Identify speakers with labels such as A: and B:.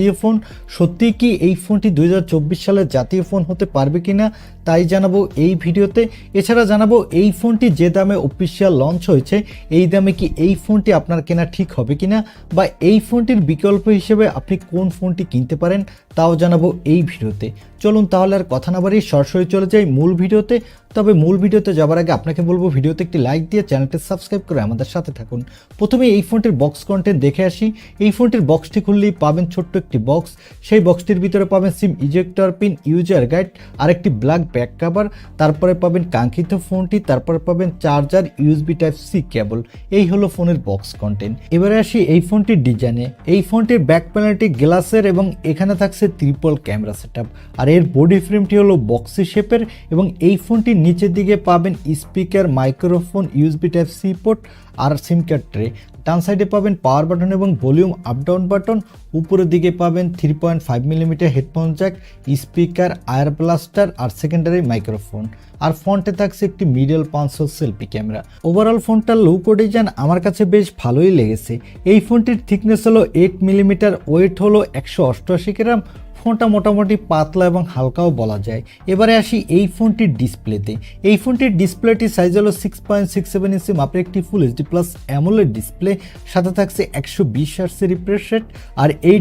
A: জাতীয় ফোন। সত্যিই কি এই ফোনটি 2024 সালের জাতীয় ফোন হতে পারবে কিনা তাই জানাবো এই ভিডিওতে। এছাড়া জানাবো এই ফোনটি যে দামে অফিসিয়াল লঞ্চ হয়েছে এই দামে কি এই ফোনটি আপনার কেনা ঠিক হবে কিনা, বা এই ফোনটির বিকল্প হিসেবে আপনি কোন ফোনটি কিনতে পারেন তাও জানাবো এই ভিডিওতে। চলুন তাহলে আর কথা না বাড়িয়ে সরাসরি চলে যাই মূল ভিডিওতে। তবে মূল ভিডিওতে যাবার আগে আপনাকে বলবো ভিডিওতে একটি লাইক দিয়ে চ্যানেলটি সাবস্ক্রাইব করে আমাদের সাথে থাকুন। প্রথমে এই ফোনটির বক্স কন্টেন্ট দেখে আসি। এই ফোনটির বক্সটি খুললেই পাবেন ছোট্ট একটি বক্স। সেই বক্সটির ভিতরে পাবেন SIM ejector pin, user guide আর একটি ব্ল্যাক ব্যাক কভার। তারপরে পাবেন কাঙ্ক্ষিত ফোনটি, তারপরে পাবেন charger, USB type C cable. এই হলো ফোনের বক্স কন্টেন্ট। এবারে আসি এই ফোনটির ডিজাইনে। এই ফোনটির ব্যাক প্যানেলটি গ্লাসের এবং এখানে থাকছে ট্রিপল ক্যামেরা সেটআপ। আর এর বডি ফ্রেমটি হলো বক্সি শেপের এবং এই ফোনটির নিচের দিকে পাবেন speaker, microphone, USB type C port আর সিম কার্ড ট্রে। ডান সাইডে পাবেন পাওয়ার বাটন এবং ভলিউম আপ ডাউন বাটন। উপরের দিকে পাবেন 3.5 millimetre headphone jack, speaker, IR blaster আর সেকেন্ডারি মাইক্রোফোন। আর ফ্রন্টে থাকছে একটি মিডল পাঁচশো সেলফি ক্যামেরা। ওভারঅল ফোনটার লুক ও ডিজাইন আমার কাছে বেশ ভালোই লেগেছে। এই ফোনটির থিকনেস হলো 8 মিলিমিটার, ওয়েট হলো 188 গ্রাম। ফোনটা মোটামুটি পাতলা এবং হালকাও বলা যায়। এবারে আসি এই ফোনটির ডিসপ্লেতে। এই ফোনটির ডিসপ্লেটির সাইজ হলো 6.67 ইঞ্চি মাপের একটি full HD plus AMOLED display. সাথে থাকছে 120 হার্টজের রিফ্রেশ রেট। আর এই